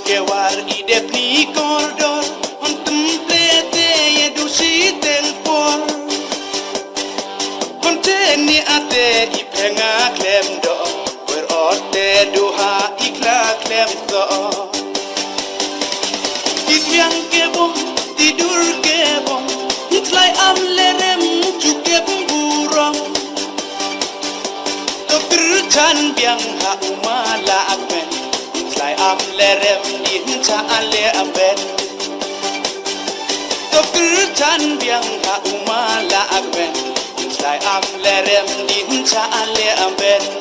ke war ide pni kordor on templete ye du sitel por konteni ate ipenga klem do wer otte duha ikla klem do ikyang ke bom tidur ke bom itlai am lerem chuke burong to chan biang ha umala akmen itlai am lerem din cha ale aben to chan biang ha umala akmen itlai am lerem din cha ale aben